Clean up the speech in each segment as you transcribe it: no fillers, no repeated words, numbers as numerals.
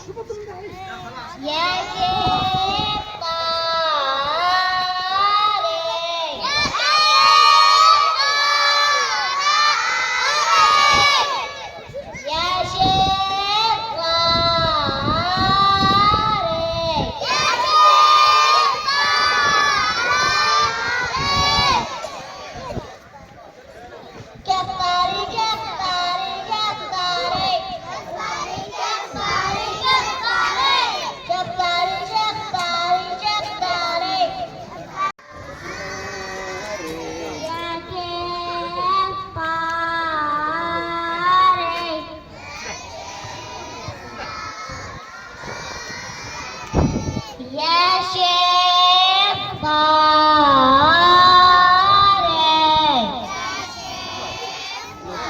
يا شيخ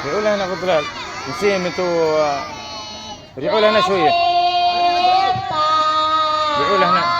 ادعوا لنا ابو ضلال نسيم انتوا ادعوا لنا شويه ادعوا لنا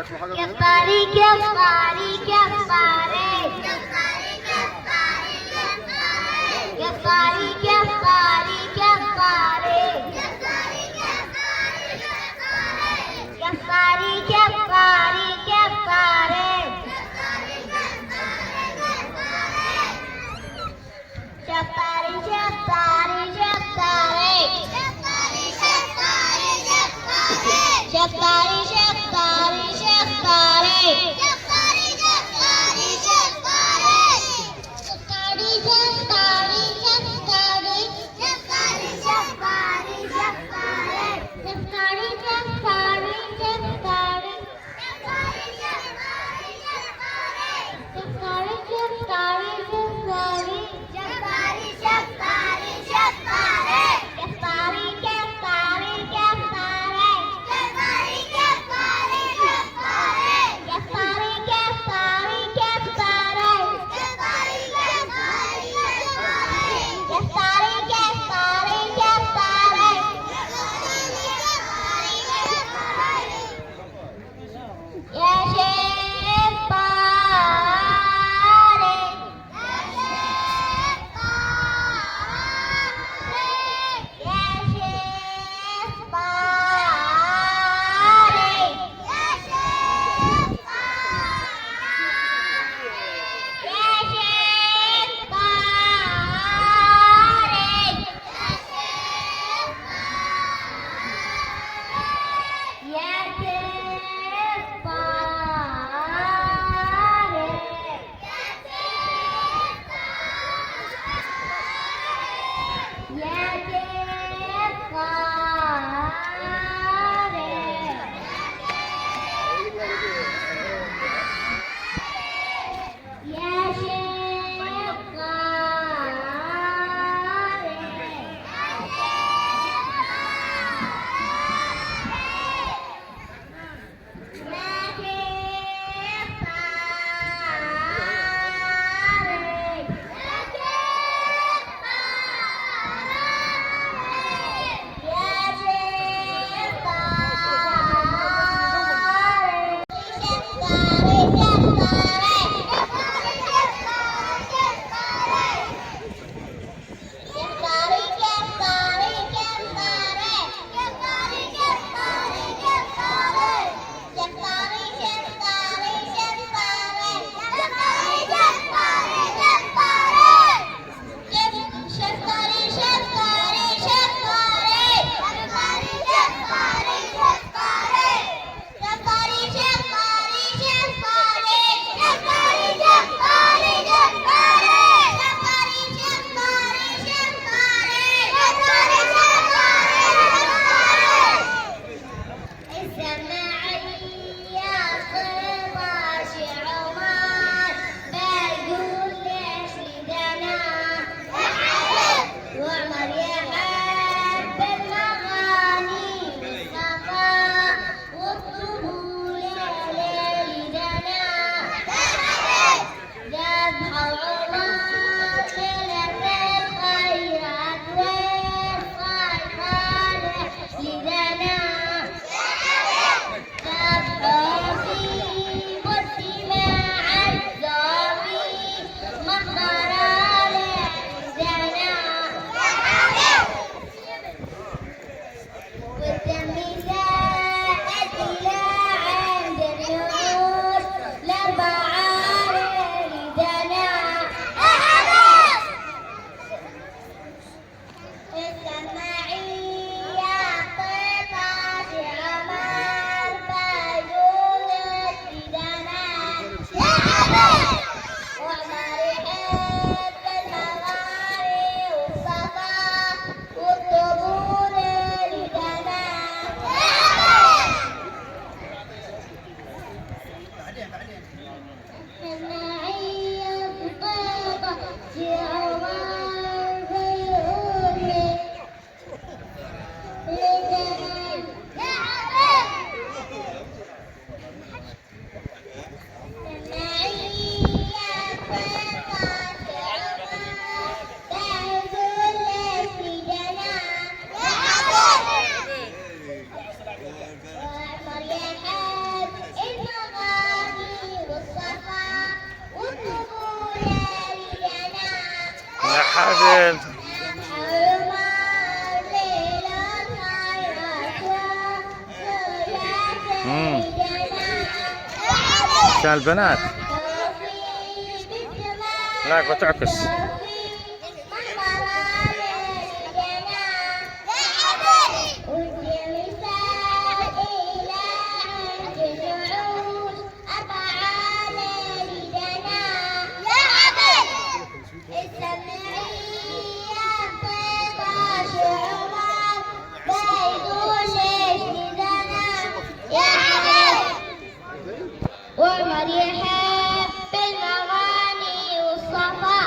Jafari, Jafari, Jafari. Jafari, Jafari, Jafari. Jafari, Jafari, Jafari. Jafari, Jafari, Jafari. Jafari, Jafari, Jafari. Jafari, بعد عشان البنات لا بتعكس. وعمر يحب المغاني والصفا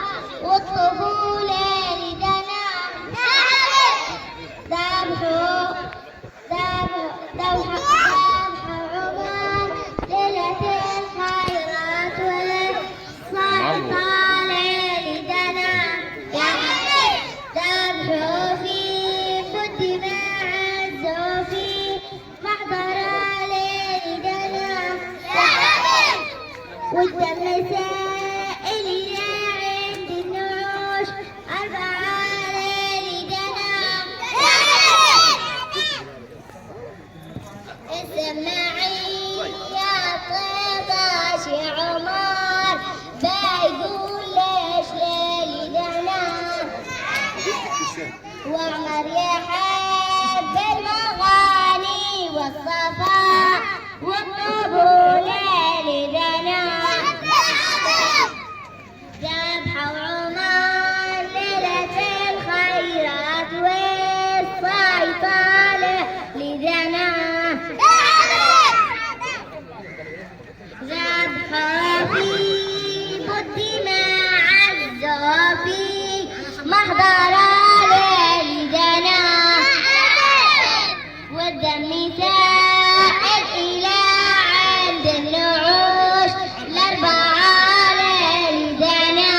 والطفولة لدنا ذبحوا ذبح عمر ليلة الخيرات والصلاة لدنا ذبحوا في الدماء عزوا في محضر لدنا والدم سائل إلى عند النعوش 4 ليلنا اسمعي يا طيبة شي عمر بيقول ليش ليلنا وعمر يحب المغاني والصفا والطبول لدنا ذبحوا عمر ليلة الخيرات والصيطلة لدنا ذبحوا في الدماء عزوا في محضر لدنا والدم سائل إلى عند النعوش 4 لدنا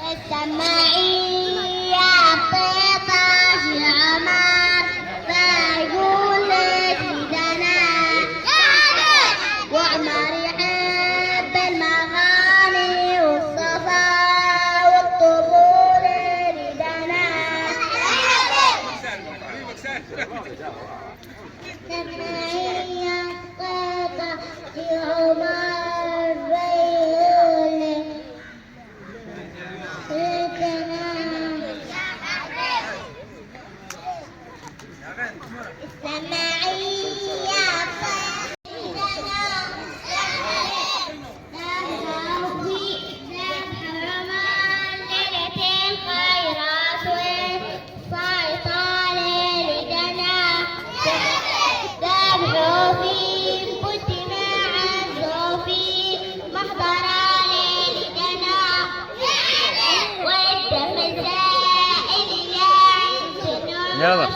اسمعي يا طيبة شي عمر بيقول لك لدنا وعمر يحب المغاني والصفا والطفولة لدنا اسمعي يا طيبة شي عمر بيقول لك اسمعي يا يلا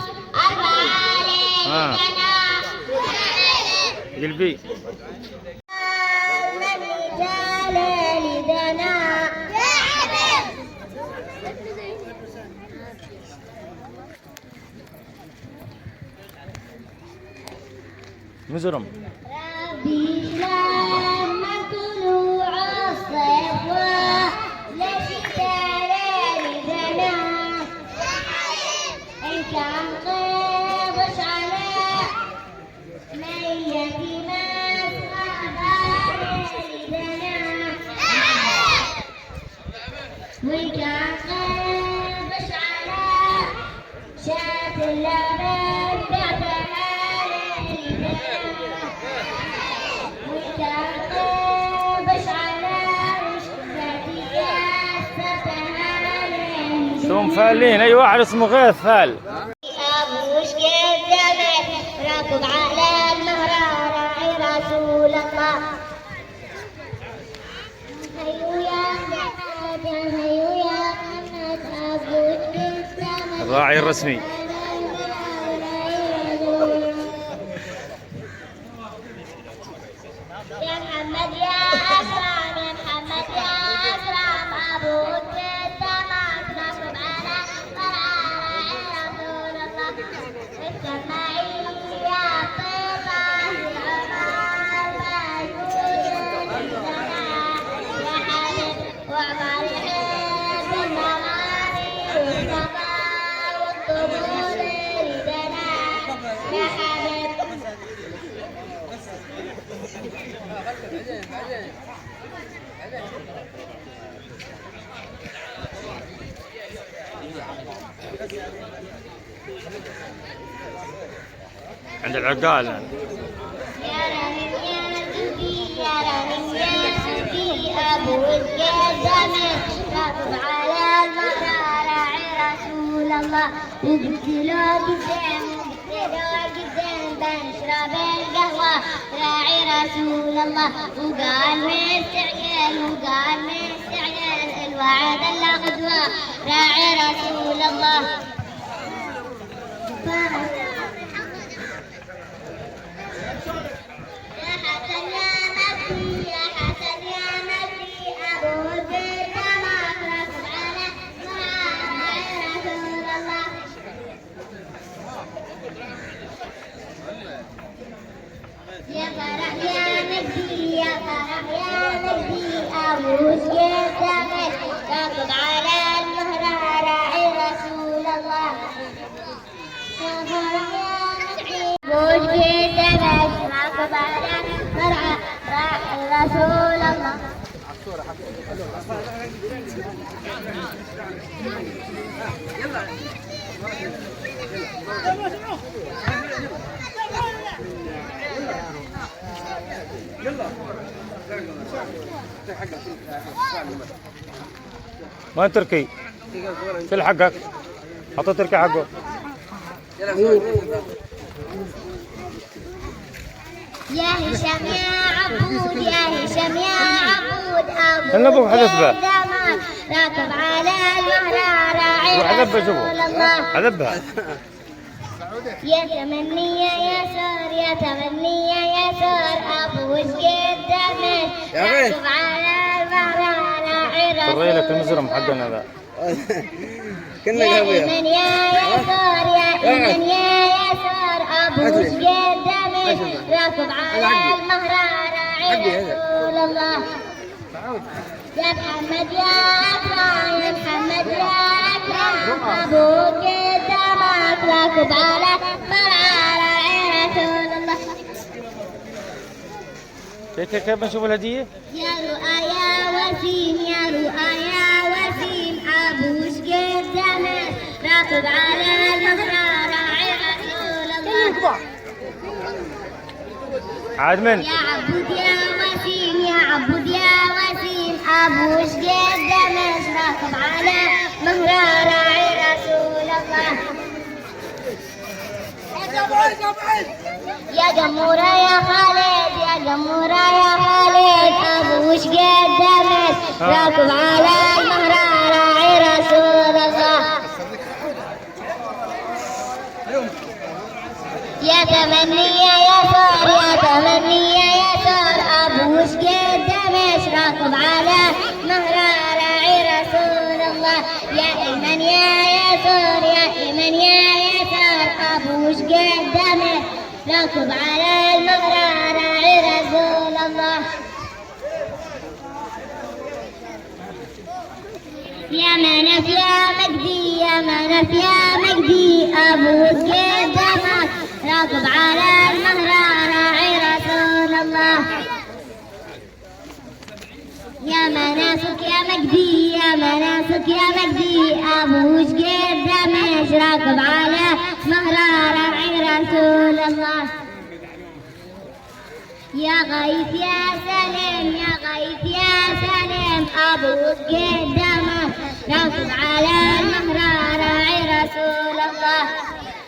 قلبي مزرم ربي لما طلوع الصيف لشتاء لدنا إن كان قبش على ميت مسخبة لدنا وإن كان قبش على شاة اللبن بعدها ثم فالين اي واحد اسمه غيث فال ابوش كذبت راكب على النهر راعي رسول الله هيو يا محمد هيو يا محمد ابوش كذبت الراعي الرسمي يا محمد يا أكرم يا محمد يا أكرم أبوك بالسماء نصب على قرار رسول الله اسمعي يا طيبة العمر ما يوجد لنا يا حبيب وعمر يا حبيب عند العقال يعني. يا رمي يا نبي يا رمي يا نبي أبو الجزمة راكب على المهر راعي رسول الله وقلت له قدام بنشرب القهوة راعي رسول الله وقال مستعجل الوعد لا غدوة راعي رسول الله يا حسن يا مكي يا حسن يا مكي أبو البيت ما راكب على راعي رسول الله يا فرح يا مجدي يا فرح يا مجدي أبوس يدمك راكب على المهر راعي رسول الله يا فرح يا مجدي أبوس يدمك راكب على المهر راعي رسول الله وين تركي؟ شيل حقك. حط تركي حقه. يا هشام يا عبود يا هشام يا عبود أبو حذفها راكب على المهر راعي رسول الله حذفها. يا تمني يا يسار يا تمني يا يسار أبو وجه دمك راكب على المهر راعي رسول الله لك المزرم حقنا ذا. يا إيمن يا يسار يا إيمن يا يسار أبو وجه دمك راكب على المهر راعي رسول الله يا محمد يا أكرم يا محمد يا أكرم أبوك دمك راكب على راعي رسول الله كيف نشوف الهدية؟ يا رؤى يا وسيم يا رؤى يا وسيم أبوش دمك راكب على المهر راعي رسول الله عاد من؟ يا عبود يا وسيم يا عبود يا وسيم أبوش دمك راكب على مهر راعي رسول الله يا جمورة يا خالد يا جمورة يا خالد أبوش دمك راكب على المهر راعي رسول الله يا تمني يا يسار يا تمني يا يسار أبوش دمك راكب على مهر راعي رسول الله يا إيمن يا يسار يا إيمن يا يسار أبوش دمك راكب على المهر راعي رسول الله يا منف يا مجدي يا منف يا مجدي أبوك دمك راكب على المهر راعي رسول الله يا منافك يا مجدي يا منافك يا مجدي أبوك دمك راكب على مهر راعي رسول الله يا غيث يا سلام يا غيث يا سلام أبوك دمك راكب على المهر راعي رسول الله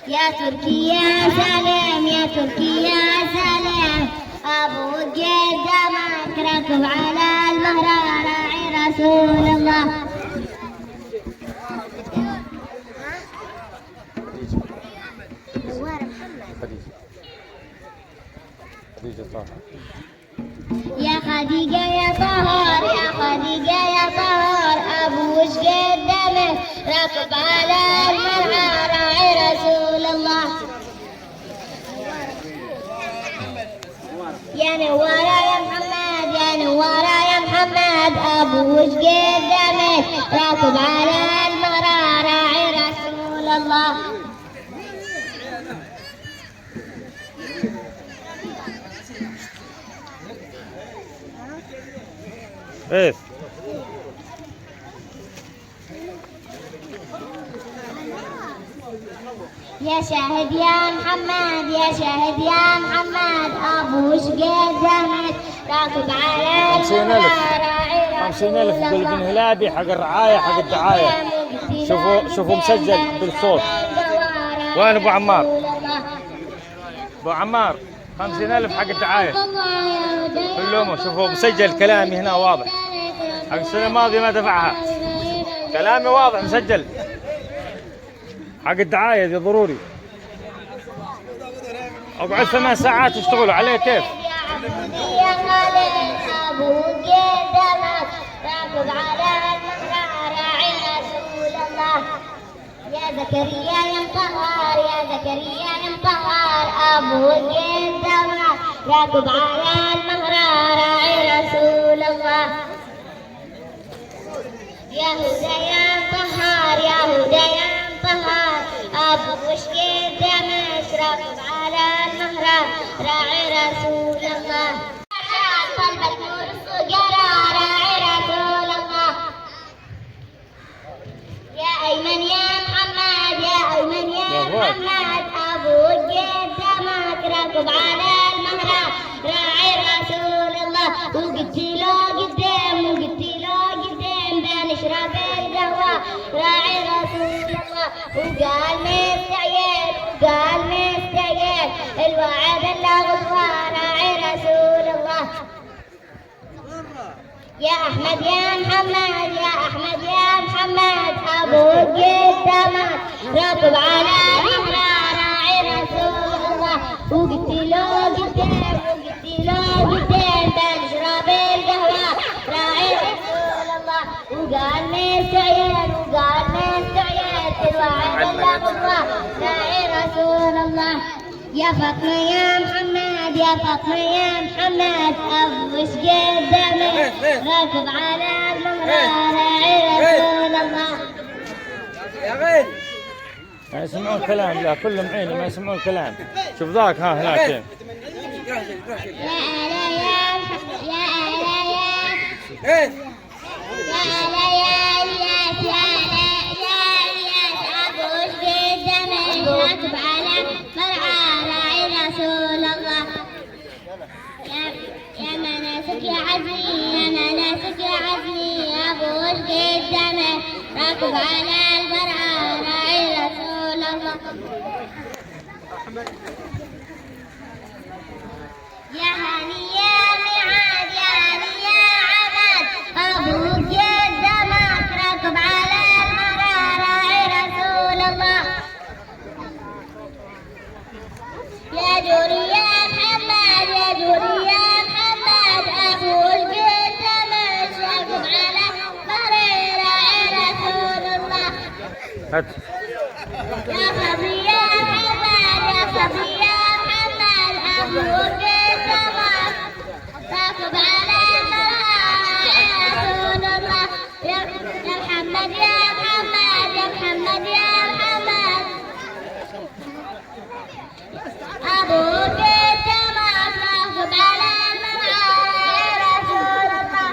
يا تركي يا سلام يا تركي يا سلام أبوك دمك راكب على المهر راعي رسول الله يا خديجة يا طهر يا خديجة يا طهر أبوش دمك راكب على المرعى راعي رسول الله يا نوارة يا محمد يا نوارة يا محمد أبوش دمك راكب على المرعى راعي رسول الله ايه يا شاهد يا محمد يا شاهد يا محمد ابو شقيد زمن راكب على 50,000 50,000 يقول بن هلابي حق الرعايه حق الدعايه. شوفوا مسجل بالصوت. وين ابو عمار؟ ابو عمار 50,000 حق الدعايه كلهم. شوفوا مسجل كلامي هنا واضح. حق السنه الماضيه ما دفعها. كلامي واضح مسجل. حق الدعايه دي ضروري. اقعد 8 ساعات يشتغلوا عليه كيف؟ يا زكريا يا مطهر يا زكريا يا مطهر ابو الجدار راكب على المهرة راعي رسول الله. يا هدى يا مطهر يا هدى يا مطهر ابو الجدار دمشق راكب على المهرة راعي رسول الله. قلبك نور الصقرى راعي رسول الله. يا أيمن يا محمد يا أيمن يا محمد أبو الجدامك راكب على المهرة راعي رسول الله. وقلت له قدام وقلت له قدام بنشرب القهوة راعي رسول الله. وقال مستعجل وقال مستعجل الوعد الأغضوى راعي رسول الله. يا أحمد يا محمد يا أحمد يا محمد أبو الجدامك راكب على المهرة راعي رسول الله. وقلت له قدام وقلت له قدام بنشرب القهوة راعي رسول الله. وقال مستعجل وقال مستعجل الوعد الأغضوى راعي رسول الله. يا فاطمة يا محمد يا فاطمة يا محمد أبو شقدامك راكب على المهرة راعي رسول الله. يا غير ما يسمعون كلام. لا كلهم عيني ما يسمعون كلام. شوف ذاك ها هناك. يا ألا يا يا ألا يا يا ألا يا إلياس يا ألا يا إلياس أبو شقدامك راكب على مرعى راعي رسول الله. يا مناسك يا عزمي يا مناسك يا عزمي أبو شقدامك راكب على المرعى راعي رسول الله. يا هاني يا معاد يا هاني يا عماد أبو شقدامك راكب على المرعى راعي رسول الله. يا جوري يا محمد يا جوري يا محمد أبو الجدامك راكب على المهرة راعي رسول الله. يا صبي يا محمد يا صبي يا محمد أبو الجدامك راكب على المهرة راعي رسول الله. يا محمد يا محمد يا محمد يا محمد أبو الجدامك راكب على المرعى راعي رسول الله.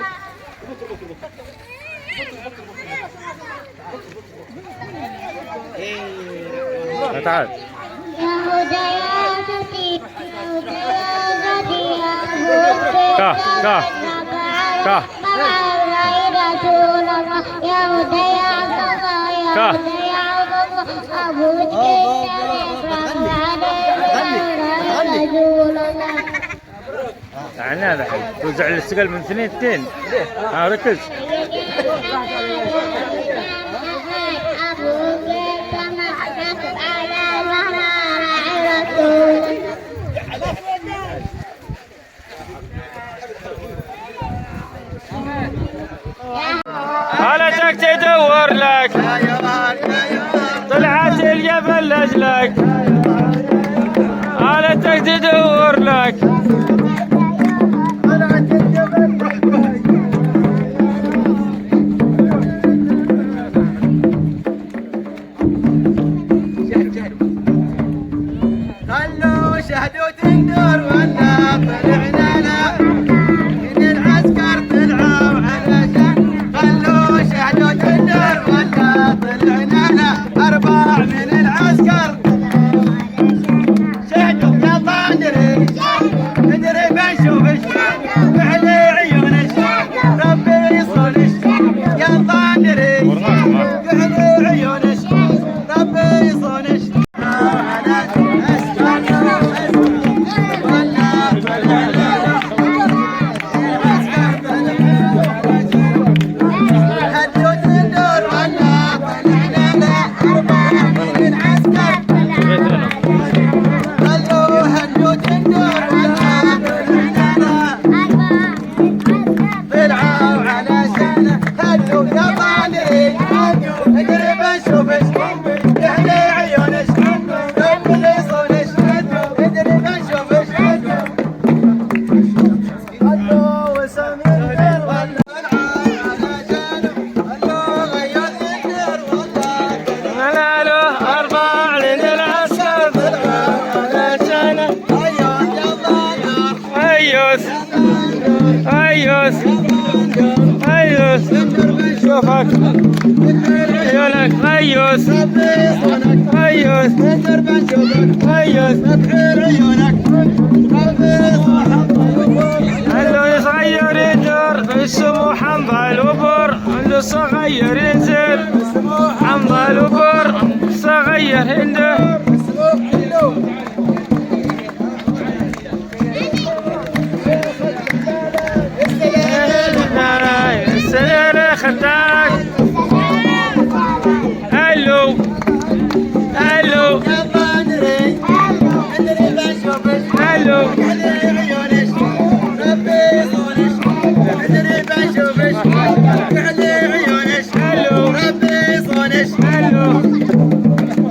تعال. يا هدياتي يا غدي يا هدى كاه راعي رسول الله. يا هدى يا الله يا هدى يا الله أبو الجدامك راكب على رسول الله. يعني هذا توزع الاستقال من 2 ها ركز. خالتك تدور لك طلعت الجبل لاجلك. خالتك تدور لك خلوا شهدوا تندور ولا طلعنا لا من العسكر طلعوا على طلعوا علشانه هدوا يا طالعين اقرب اشوف ايش يحلى عيون ايش يبلصون ايش اقرب اشوف ايش هدوا وسم الخير والله طلعوا علشانه هدوا غير الدير والله ملاله أربع لين العسكر طلعوا علشانه ايوه يلا أيوس أيوس شوفك عيونك أيوس أيوس أيوس عنده صغير يدور اسمه حمضة الوبر عنده صغير ينزل حمضة الوبر صغير عنده السنة خداك هلو هلو هلو هلو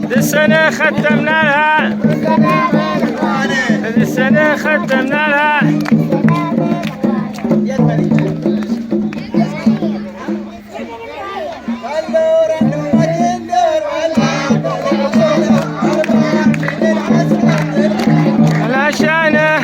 دي السنة ختمنا لها دي السنة ختمنا لها علشانه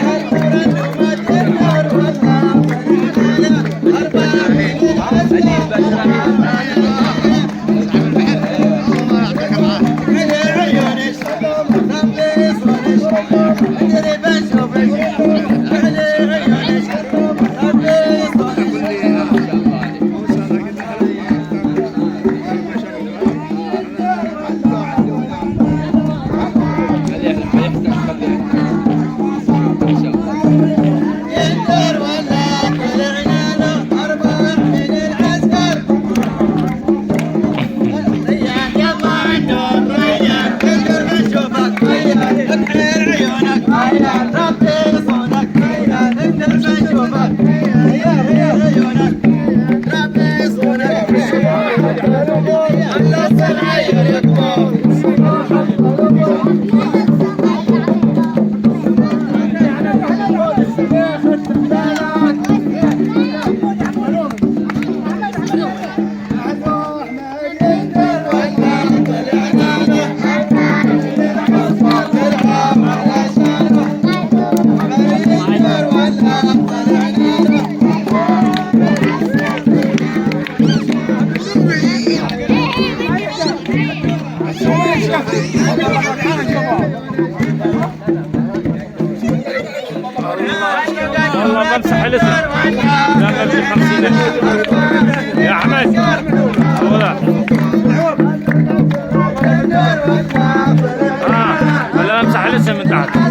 والله بمسح الاسم لما في 50 يا احمد ولا امسح الاسم من تحت